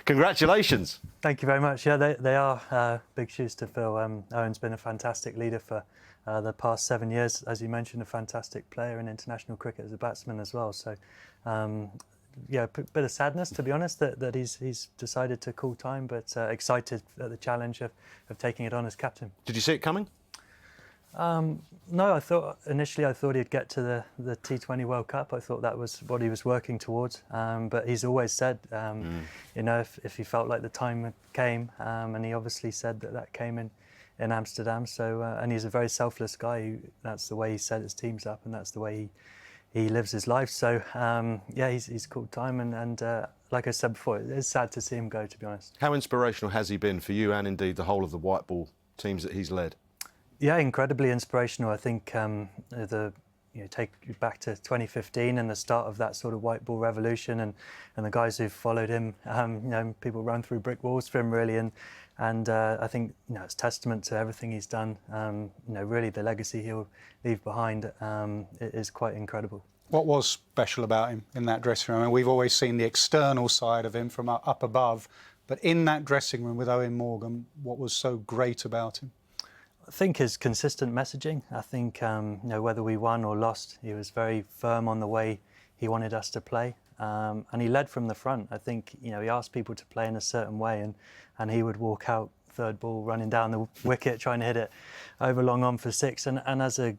Congratulations. Thank you very much. Yeah, they are big shoes to fill. Eoin's been a fantastic leader for the past 7 years. As you mentioned, a fantastic player in international cricket as a batsman as well. So, yeah, a bit of sadness, to be honest, that he's decided to call time, but excited at the challenge of taking it on as captain. Did you see it coming? No, initially I thought he'd get to the T20 World Cup. I thought that was what he was working towards. But he's always said, you know, if he felt like the time came, and he obviously said that came in Amsterdam. So, and he's a very selfless guy. That's the way he set his teams up, and that's the way he lives his life. So, yeah, he's called time, and like I said before, it's sad to see him go, to be honest. How inspirational has he been for you and indeed the whole of the white ball teams that he's led? Yeah, incredibly inspirational. I think take you back to 2015 and the start of that sort of white ball revolution, and the guys who've followed him. You know, people run through brick walls for him, really, and I think, you know, it's testament to everything he's done. You know, really the legacy he'll leave behind is quite incredible. What was special about him in that dressing room? I mean, we've always seen the external side of him from up above, but in that dressing room with Eoin Morgan, what was so great about him? I think his consistent messaging. I think, you know, whether we won or lost, he was very firm on the way he wanted us to play, and he led from the front. I think, you know, he asked people to play in a certain way, and he would walk out third ball, running down the wicket, trying to hit it over long on for six. And as you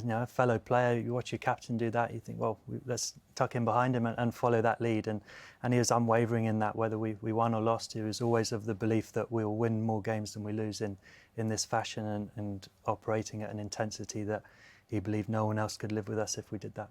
know, a fellow player, you watch your captain do that, you think, well, let's tuck in behind him and follow that lead. And he was unwavering in that, whether we won or lost. He was always of the belief that we'll win more games than we lose in this fashion, and operating at an intensity that he believed no one else could live with us if we did that.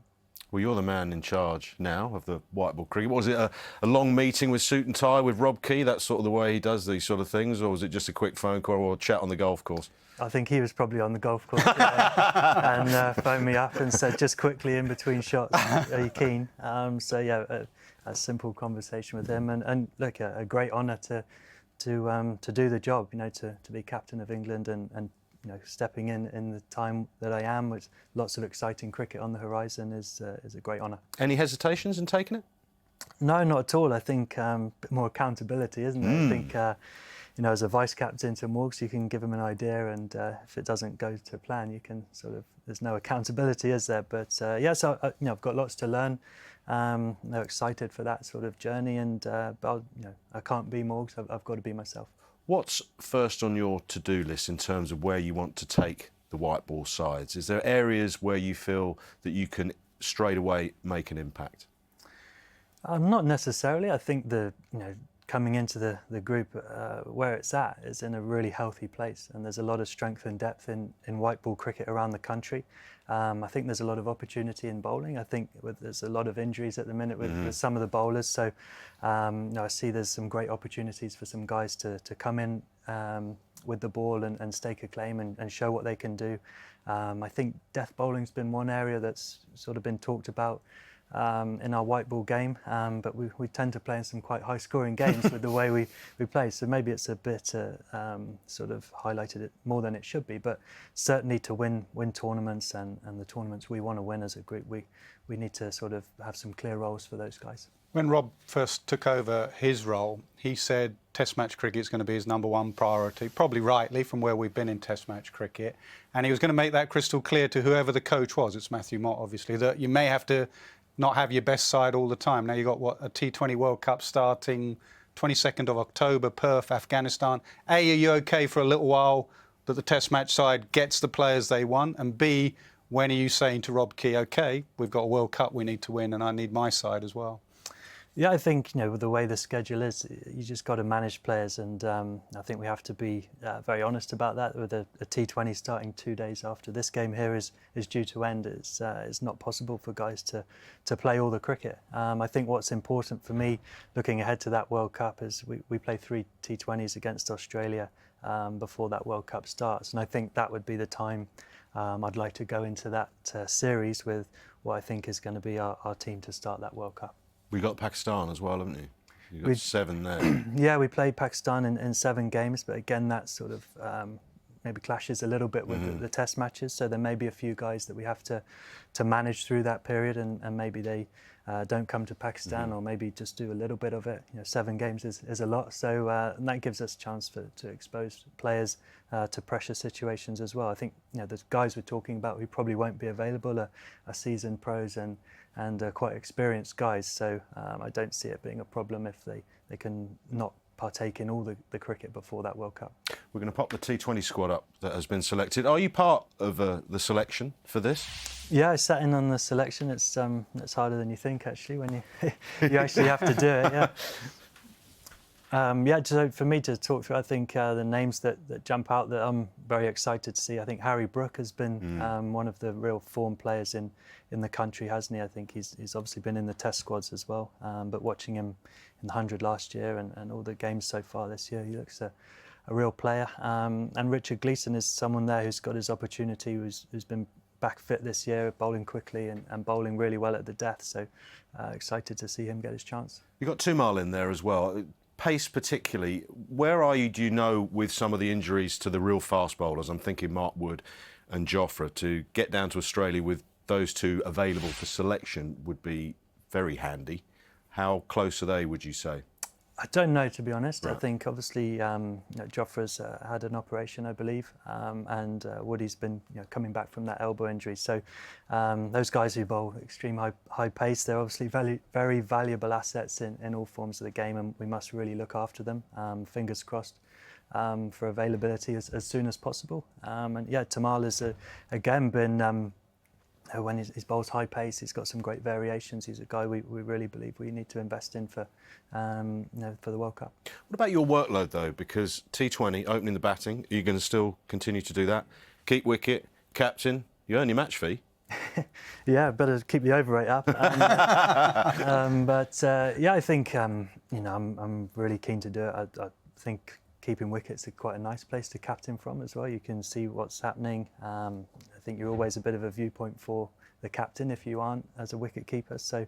Well, you're the man in charge now of the white ball cricket. Was it a long meeting with suit and tie with Rob Key? That's sort of the way he does these sort of things, or was it just a quick phone call or chat on the golf course? I think he was probably on the golf course, and phoned me up and said, just quickly in between shots, are you keen? So yeah, a simple conversation with him, and look, a great honour to do the job, you know, to be captain of England, and you know, stepping in the time that I am, with lots of exciting cricket on the horizon, is a great honour. Any hesitations in taking it? No, not at all. I think a bit more accountability, isn't it? I think, you know, as a vice captain to Morgs, you can give him an idea, and if it doesn't go to plan, you can sort of, there's no accountability, is there? But yeah, so you know, I've got lots to learn. They're excited for that sort of journey, and but you know, I can't be Morgs. I've got to be myself. What's first on your to-do list in terms of where you want to take the white ball sides? Is there areas where you feel that you can straight away make an impact? Not necessarily. I think coming into the group where it's at is in a really healthy place, and there's a lot of strength and depth in white ball cricket around the country. I think there's a lot of opportunity in bowling. I think there's a lot of injuries at the minute with some of the bowlers, so you know, I see there's some great opportunities for some guys to come in with the ball and stake a claim and show what they can do. I think death bowling's been one area that's sort of been talked about in our white ball game, but we tend to play in some quite high scoring games with the way we play, so maybe it's a bit sort of highlighted it more than it should be, but certainly to win tournaments and the tournaments we want to win as a group, we need to sort of have some clear roles for those guys. When Rob first took over his role, he said Test match cricket is going to be his #1 priority, probably rightly from where we've been in Test match cricket, and he was going to make that crystal clear to whoever the coach was. It's Matthew Mott, obviously, that you may have to not have your best side all the time. Now you've got, what, a T20 World Cup starting 22nd of October, Perth, Afghanistan. A, are you OK for a little while that the Test match side gets the players they want? And B, when are you saying to Rob Key, OK, we've got a World Cup we need to win and I need my side as well? Yeah, I think, you know, with the way the schedule is, you just got to manage players, and I think we have to be very honest about that. With a T20 starting 2 days after this game here is due to end, it's not possible for guys to play all the cricket. I think what's important for me, looking ahead to that World Cup, is we play 3 T20s against Australia before that World Cup starts, and I think that would be the time I'd like to go into that series with what I think is going to be our team to start that World Cup. We got Pakistan as well, haven't you? You got 7 there. Yeah, we played Pakistan in 7 games, but again, that sort of maybe clashes a little bit with the Test matches. So there may be a few guys that we have to manage through that period, and maybe they don't come to Pakistan, or maybe just do a little bit of it. 7 games is a lot, so and that gives us a chance to expose players to pressure situations as well. I think the guys we're talking about who probably won't be available are seasoned pros and quite experienced guys, so I don't see it being a problem if they can not partake in all the cricket before that World Cup. We're going to pop the T20 squad up that has been selected. Are you part of the selection for this? Yeah, I sat in on the selection. It's harder than you think, actually, when you actually have to do it. Yeah. So for me to talk through, I think the names that jump out that I'm very excited to see. I think Harry Brook has been one of the real form players in the country, hasn't he? I think he's obviously been in the Test squads as well. But watching him in the 100 last year and all the games so far this year, he looks a real player. And Richard Gleeson is someone there who's got his opportunity, who's been back fit this year, bowling quickly and bowling really well at the death. So excited to see him get his chance. You've got Tumal in there as well. Pace particularly, where are you, do you know, with some of the injuries to the real fast bowlers? I'm thinking Mark Wood and Jofra. To get down to Australia with those two available for selection would be very handy. How close are they, would you say? I don't know, to be honest. Right. I think obviously Jofra's had an operation, I believe, and Woody's been coming back from that elbow injury. So those guys who bowl extreme high pace, they're obviously very valuable assets in all forms of the game, and we must really look after them. Fingers crossed for availability as soon as possible. And yeah, Tamal has again been. When he bowls high pace, he's got some great variations. He's a guy we really believe we need to invest in for the World Cup. What about your workload though? Because T20, opening the batting, are you going to still continue to do that? Keep wicket, captain, you earn your match fee. Yeah, better keep the over rate up. But yeah, I think I'm really keen to do it. I think keeping wickets is quite a nice place to captain from as well. You can see what's happening. I think you're always a bit of a viewpoint for the captain if you aren't as a wicket keeper. So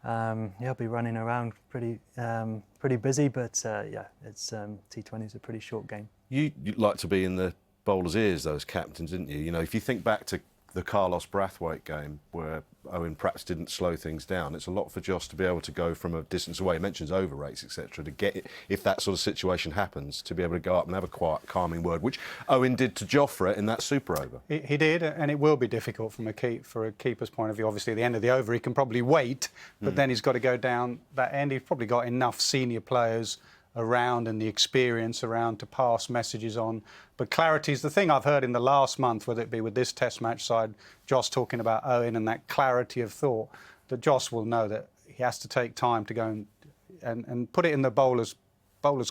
yeah, I'll be running around pretty busy, but yeah, it's T20 is a pretty short game. You'd like to be in the bowler's ears, those captains, didn't you? If you think back to the Carlos Brathwaite game where Owen perhaps didn't slow things down, it's a lot for Jos to be able to go from a distance away. He mentions over rates, etc. To get it, if that sort of situation happens, to be able to go up and have a quiet, calming word, which Owen did to Jofra in that super over. He did, and it will be difficult from for a keeper's point of view. Obviously, at the end of the over, he can probably wait, but then he's got to go down that end. He's probably got enough senior players around and the experience around to pass messages on. But clarity is the thing I've heard in the last month, whether it be with this Test match side, Jos talking about Owen and that clarity of thought, that Jos will know that he has to take time to go and put it in the bowler's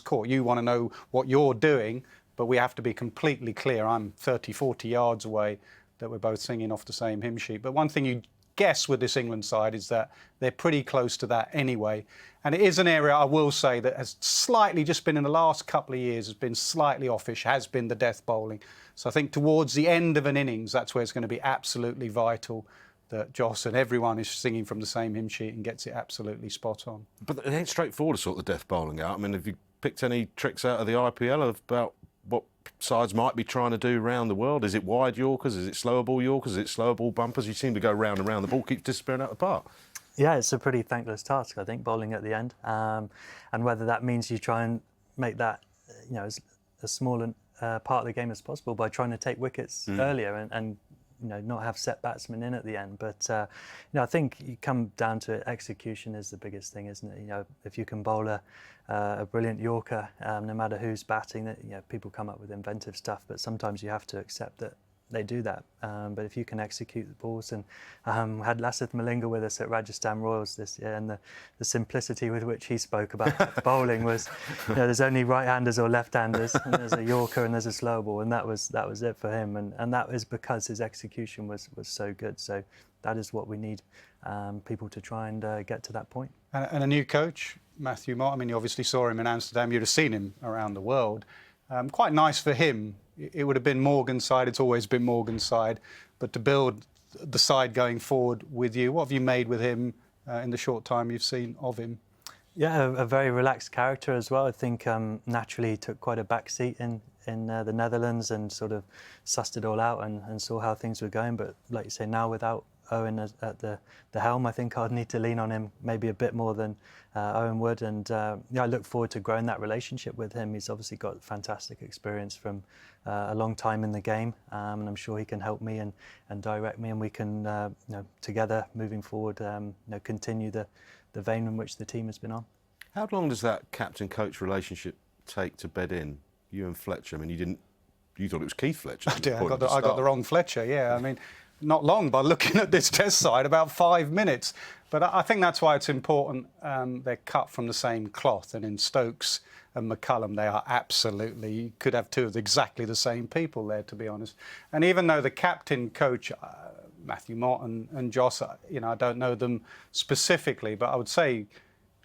court. You want to know what you're doing, but we have to be completely clear. I'm 30, 40 yards away, that we're both singing off the same hymn sheet. But one thing you guess with this England side is that they're pretty close to that anyway. And it is an area, I will say, that has slightly just been in the last couple of years, has been slightly offish, has been the death bowling. So I think towards the end of an innings, that's where it's going to be absolutely vital that Jos and everyone is singing from the same hymn sheet and gets it absolutely spot on. But it ain't straightforward to sort the death bowling out. I mean, have you picked any tricks out of the IPL about what sides might be trying to do around the world? Is it wide Yorkers? Is it slower ball Yorkers? Is it slower ball bumpers? You seem to go round and round. The ball keeps disappearing out the park. Yeah, it's a pretty thankless task, I think, bowling at the end. And whether that means you try and make that, as small part of the game as possible by trying to take wickets earlier and not have set batsmen in at the end. But I think you come down to execution is the biggest thing, isn't it? If you can bowl a brilliant Yorker, no matter who's batting, that people come up with inventive stuff, but sometimes you have to accept that they do that. But if you can execute the balls, and had Lasith Malinga with us at Rajasthan Royals this year, and the simplicity with which he spoke about bowling was, there's only right-handers or left-handers, and there's a Yorker and there's a slow ball, and that was it for him, and that is because his execution was so good. So that is what we need people to try and get to that point. And a new coach, Matthew Mott. I mean, you obviously saw him in Amsterdam. You'd have seen him around the world. Quite nice for him. It would have been Morgan's side. It's always been Morgan's side. But to build the side going forward with you, what have you made with him in the short time you've seen of him? Yeah, a very relaxed character as well. I think naturally he took quite a back seat in the Netherlands and sort of sussed it all out and saw how things were going. But like you say, now without Eoin at the helm. I think I'd need to lean on him maybe a bit more than Eoin would, and I look forward to growing that relationship with him. He's obviously got fantastic experience from a long time in the game, and I'm sure he can help me and direct me, and we can together moving forward continue the vein in which the team has been on. How long does that captain-coach relationship take to bed in? You and Fletcher. I mean, you thought it was Keith Fletcher. I got the wrong Fletcher, yeah. I mean, not long by looking at this test side, about 5 minutes. But I think that's why it's important they're cut from the same cloth. And in Stokes and McCullum, they are absolutely, you could have two of exactly the same people there, to be honest. And even though the captain-coach, Matthew Mott and Jos, I don't know them specifically, but I would say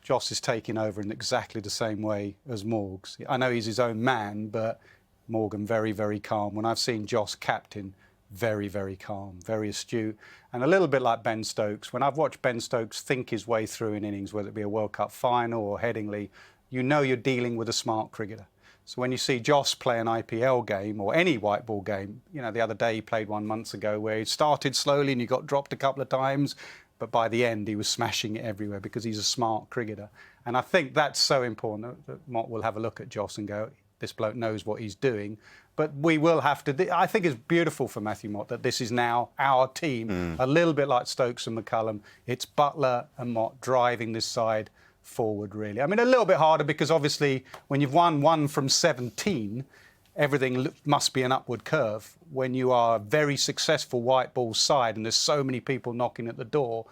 Jos is taking over in exactly the same way as Morgs. I know he's his own man, but Morgan very, very calm. When I've seen Jos captain, very, very calm, very astute, and a little bit like Ben Stokes. When I've watched Ben Stokes think his way through an innings, whether it be a World Cup final or Headingley, you know you're dealing with a smart cricketer. So when you see Jos play an IPL game or any white ball game, the other day he played one months ago where he started slowly and he got dropped a couple of times, but by the end he was smashing it everywhere because he's a smart cricketer. And I think that's so important that Mott will have a look at Jos and go, this bloke knows what he's doing. But we will have to... I think it's beautiful for Matthew Mott that this is now our team, a little bit like Stokes and McCullum. It's Buttler and Mott driving this side forward, really. I mean, a little bit harder because obviously when you've won 1 from 17, everything must be an upward curve. When you are a very successful white ball side and there's so many people knocking at the door,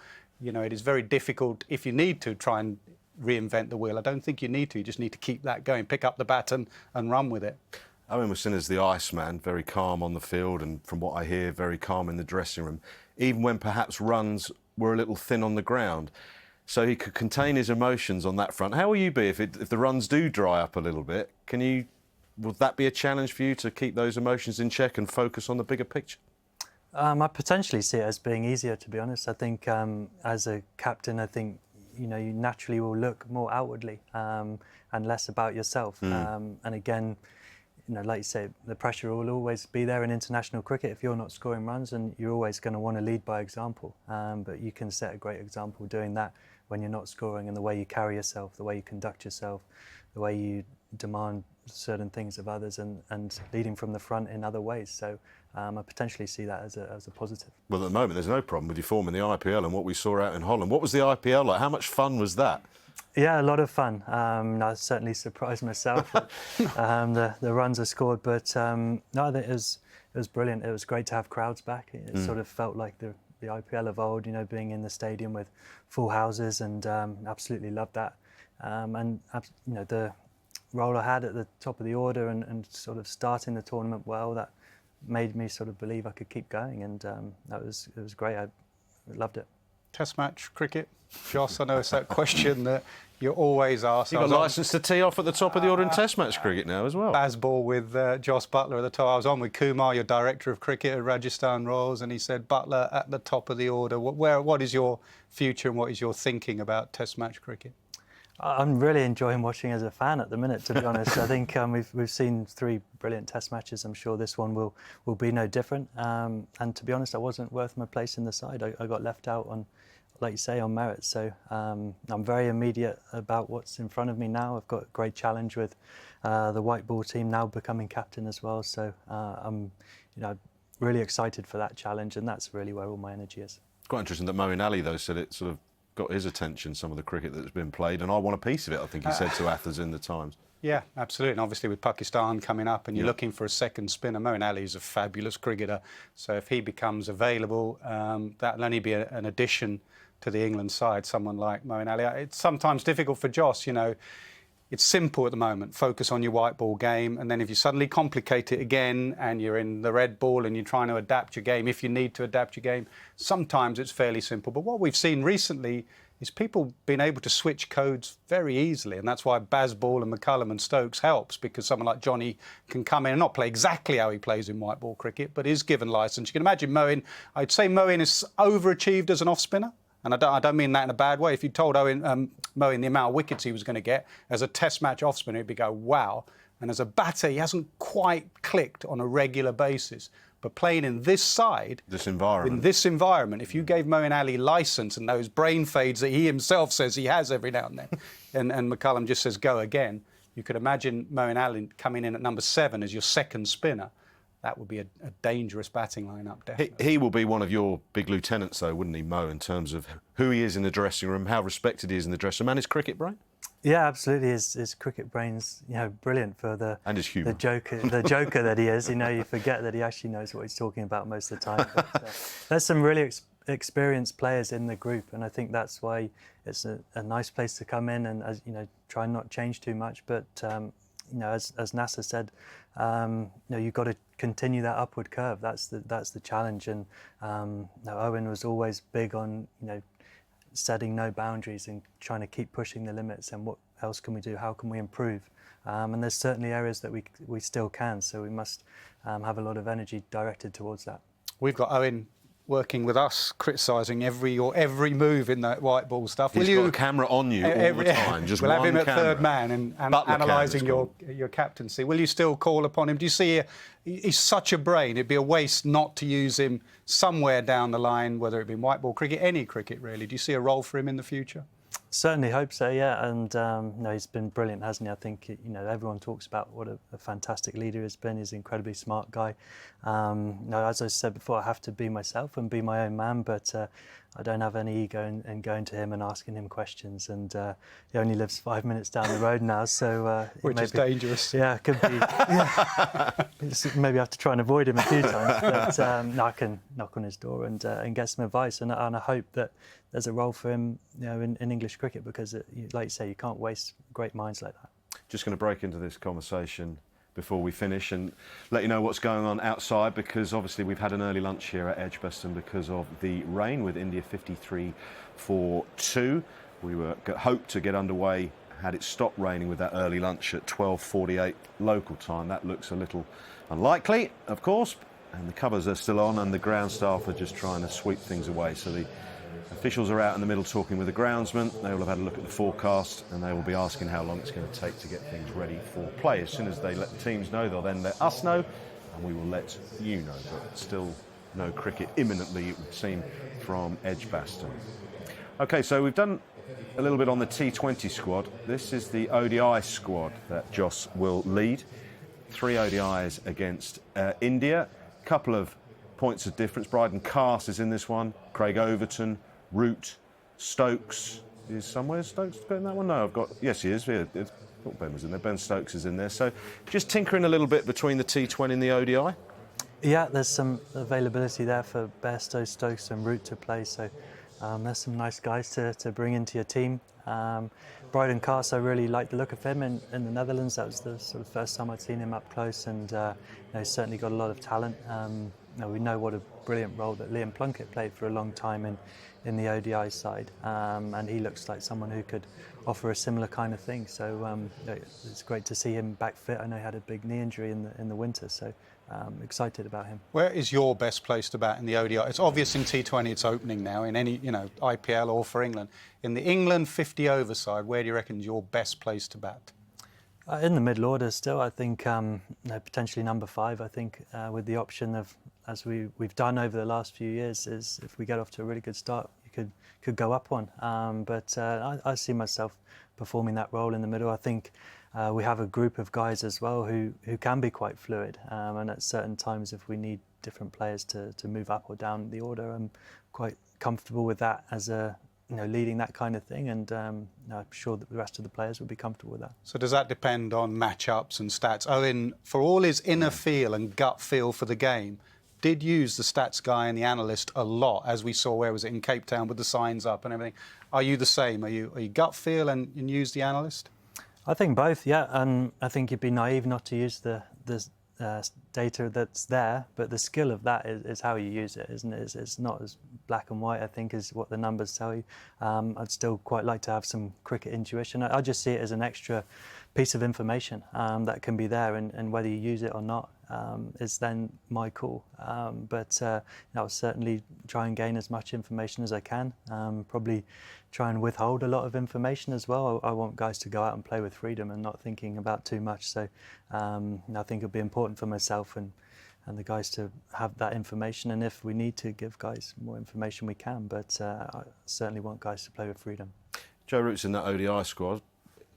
it is very difficult, if you need to, try and reinvent the wheel. I don't think you need to. You just need to keep that going, pick up the baton and run with it. Eoin was seen as the Iceman, very calm on the field and, from what I hear, very calm in the dressing room, even when perhaps runs were a little thin on the ground. So he could contain his emotions on that front. How will you be if the runs do dry up a little bit? Would that be a challenge for you to keep those emotions in check and focus on the bigger picture? I potentially see it as being easier, to be honest. I think as a captain, I think you naturally will look more outwardly and less about yourself. And again, like you say, the pressure will always be there in international cricket if you're not scoring runs, and you're always going to want to lead by example. But you can set a great example doing that when you're not scoring, and the way you carry yourself, the way you conduct yourself, the way you demand certain things of others, and leading from the front in other ways. So I potentially see that as a positive. Well, at the moment, there's no problem with your form in the IPL and what we saw out in Holland. What was the IPL like? How much fun was that? Yeah, a lot of fun. I certainly surprised myself with the runs I scored, but no, it was brilliant. It was great to have crowds back. It sort of felt like the IPL of old, being in the stadium with full houses, and absolutely loved that. And the role I had at the top of the order and sort of starting the tournament well, that made me sort of believe I could keep going, and it was great. I loved it. Test match cricket, Jos, I know it's that question that you're always asked. You've got a licence to tee off at the top of the order in Test match cricket now as well. Bazball with Jos Buttler at the top. I was on with Kumar, your director of cricket at Rajasthan Royals, and he said Buttler at the top of the order. What is your future and what is your thinking about Test match cricket? I'm really enjoying watching as a fan at the minute, to be honest. I think we've seen 3 brilliant Test matches. I'm sure this one will be no different. And to be honest, I wasn't worth my place in the side. I got left out on, like you say, on merit. So I'm very immediate about what's in front of me now. I've got a great challenge with the white ball team now becoming captain as well. So I'm really excited for that challenge, and that's really where all my energy is. It's quite interesting that Moeen Ali, though, said it sort of got his attention, some of the cricket that's been played, and I want a piece of it, I think he said to Athers in the Times. Yeah, absolutely. And obviously with Pakistan coming up and you're looking for a second spinner, Moeen Ali is a fabulous cricketer. So if he becomes available, that'll only be an addition to the England side, someone like Moeen Ali. It's sometimes difficult for Jos, It's simple at the moment, focus on your white ball game, and then if you suddenly complicate it again and you're in the red ball and you're trying to adapt your game, if you need to adapt your game, sometimes it's fairly simple. But what we've seen recently is people being able to switch codes very easily, and that's why Bazball and McCullum and Stokes helps, because someone like Johnny can come in and not play exactly how he plays in white ball cricket, but is given licence. You can imagine Moeen, I'd say Moeen is overachieved as an off-spinner. And I don't mean that in a bad way. If you told Moeen the amount of wickets he was going to get as a Test match off spinner, he'd be go, wow. And as a batter, he hasn't quite clicked on a regular basis. But playing in this side, This environment. in this environment, if you gave Moeen Ali licence and those brain fades that he himself says he has every now and then, and McCullum just says go again, you could imagine Moeen Ali coming in at number 7 as your second spinner. That would be a dangerous batting lineup, definitely. He will be one of your big lieutenants, though, wouldn't he, Mo, in terms of who he is in the dressing room, how respected he is in the dressing room, and his cricket brain? Yeah, absolutely. His cricket brain's brilliant for And his humour. the joker that he is. You forget that he actually knows what he's talking about most of the time. But, there's some really experienced players in the group, and I think that's why it's a nice place to come in and, as try and not change too much. But as Nasser said, you've got to continue that upward curve. That's the challenge. And Eoin was always big on setting no boundaries and trying to keep pushing the limits. And what else can we do? How can we improve? And there's certainly areas that we still can. So we must have a lot of energy directed towards that. We've got Eoin working with us, criticising every move in that white ball stuff. He's got a camera on you all the time, just we'll one have him at camera. third man and analysing your captaincy. Will you still call upon him? Do you see he's such a brain, it'd be a waste not to use him somewhere down the line, whether it be in white ball cricket, any cricket really. Do you see a role for him in the future? Certainly hope so, yeah. And he's been brilliant, hasn't he? I think everyone talks about what a fantastic leader he's been. He's an incredibly smart guy. As I said before, I have to be myself and be my own man, but I don't have any ego in going to him and asking him questions. And he only lives 5 minutes down the road now, so which is dangerous. Yeah, it could be. Yeah. Maybe I have to try and avoid him a few times, but I can knock on his door and get some advice. And I hope that there's a role for him, in English cricket, because, like you say, you can't waste great minds like that. Just going to break into this conversation before we finish and let you know what's going on outside, because obviously we've had an early lunch here at Edgbaston because of the rain, with India 53 for 2. We were hoped to get underway had it stopped raining with that early lunch at 12:48 local time. That looks a little unlikely, of course, and the covers are still on and the ground staff are just trying to sweep things away. So the officials are out in the middle talking with the groundsmen. They will have had a look at the forecast and they will be asking how long it's going to take to get things ready for play. As soon as they let the teams know, they'll then let us know and we will let you know. But still no cricket imminently, it would seem, from Edgbaston. OK, so we've done a little bit on the T20 squad. This is the ODI squad that Jos will lead. 3 ODIs against India. Couple of points of difference. Brighton Carter is in this one. Craig Overton, Root, Stokes is somewhere. Stokes got in that one? No, yes, he is. I thought Ben was in there. Ben Stokes is in there. So just tinkering a little bit between the T20 and the ODI. Yeah, there's some availability there for Bairstow, Stokes and Root to play. So there's some nice guys to bring into your team. Brighton Carter, I really like the look of him in the Netherlands. That was the sort of first time I'd seen him up close, and he's certainly got a lot of talent. We know what a brilliant role that Liam Plunkett played for a long time in the ODI side, and he looks like someone who could offer a similar kind of thing. So it's great to see him back fit. I know he had a big knee injury in the winter, so excited about him. Where is your best place to bat in the ODI? It's obvious in T20 it's opening now, in any IPL or for England. In the England 50 over side, where do you reckon is your best place to bat? In the middle order still, I think potentially number 5. I think with the option of, as we've done over the last few years, is if we get off to a really good start, you could go up one. But I see myself performing that role in the middle. I think we have a group of guys as well who can be quite fluid, and at certain times, if we need different players to move up or down the order, I'm quite comfortable with that as a leading that kind of thing, and I'm sure that the rest of the players would be comfortable with that. So does that depend on matchups and stats? Eoin, for all his inner feel and gut feel for the game, did use the stats guy and the analyst a lot, as we saw, where was it, in Cape Town with the signs up and everything. Are you the same? Are you gut feel and use the analyst? I think both, yeah, and I think you'd be naive not to use the data that's there, but the skill of that is how you use it, isn't it? It's not as black and white, I think, as what the numbers tell you. I'd still quite like to have some cricket intuition. I just see it as an extra piece of information that can be there, and whether you use it or not is then my call. But I'll certainly try and gain as much information as I can. Probably try and withhold a lot of information as well. I want guys to go out and play with freedom and not thinking about too much. So I think it'll be important for myself and the guys to have that information. And if we need to give guys more information, we can. But I certainly want guys to play with freedom. Joe Root's in that ODI squad.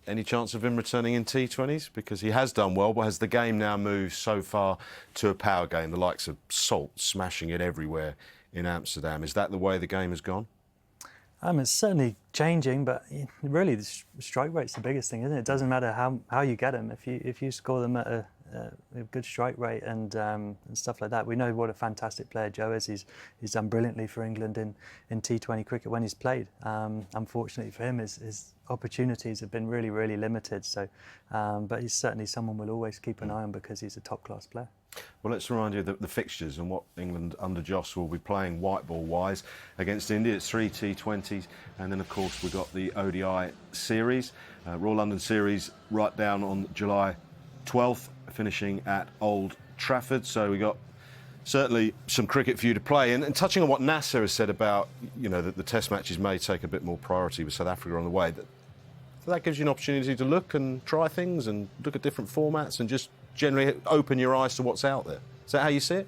Any chance of him returning in T20s? Because he has done well, but has the game now moved so far to a power game, the likes of Salt smashing it everywhere in Amsterdam? Is that the way the game has gone? It's certainly changing, but really the strike rate's the biggest thing, isn't it? It doesn't matter how you get them. If you score them at a good strike rate and stuff like that. We know what a fantastic player Joe is. He's done brilliantly for England in T20 cricket when he's played. Unfortunately for him, his opportunities have been really, really limited. So, but he's certainly someone we'll always keep an eye on because he's a top-class player. Well, let's remind you of the fixtures and what England under Jos will be playing white ball wise against India. It's 3 T20s, and then of course we've got the ODI series, Royal London series, right down on July 12th, finishing at Old Trafford. So we got certainly some cricket for you to play. And touching on what Nasser has said about, you know, that the Test matches may take a bit more priority with South Africa on the way. That gives you an opportunity to look and try things and look at different formats and just generally open your eyes to what's out there. Is that how you see it?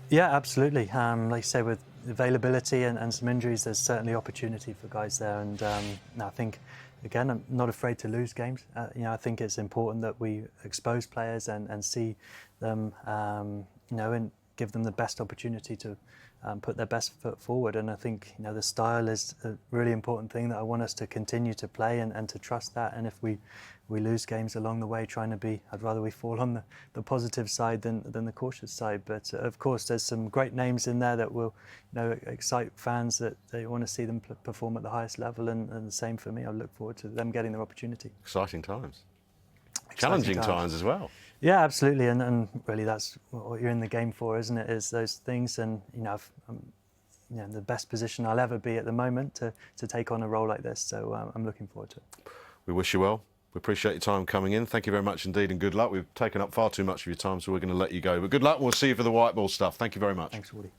Yeah, absolutely. Like you say, with availability and some injuries, there's certainly opportunity for guys there. And I think, again, I'm not afraid to lose games. I think it's important that we expose players and see them, and give them the best opportunity to put their best foot forward. And I think, the style is a really important thing that I want us to continue to play and to trust that. And if we lose games along the way trying to be, I'd rather we fall on the positive side than the cautious side. But of course, there's some great names in there that will excite fans, that they want to see them perform at the highest level. And the same for me. I look forward to them getting their opportunity. Exciting times. Challenging times as well. Yeah, absolutely, and really that's what you're in the game for, isn't it? Is those things, and I'm in the best position I'll ever be at the moment to take on a role like this. So I'm looking forward to it. We wish you well. We appreciate your time coming in. Thank you very much indeed, and good luck. We've taken up far too much of your time, so we're going to let you go. But good luck. We'll see you for the white ball stuff. Thank you very much. Thanks, Odi.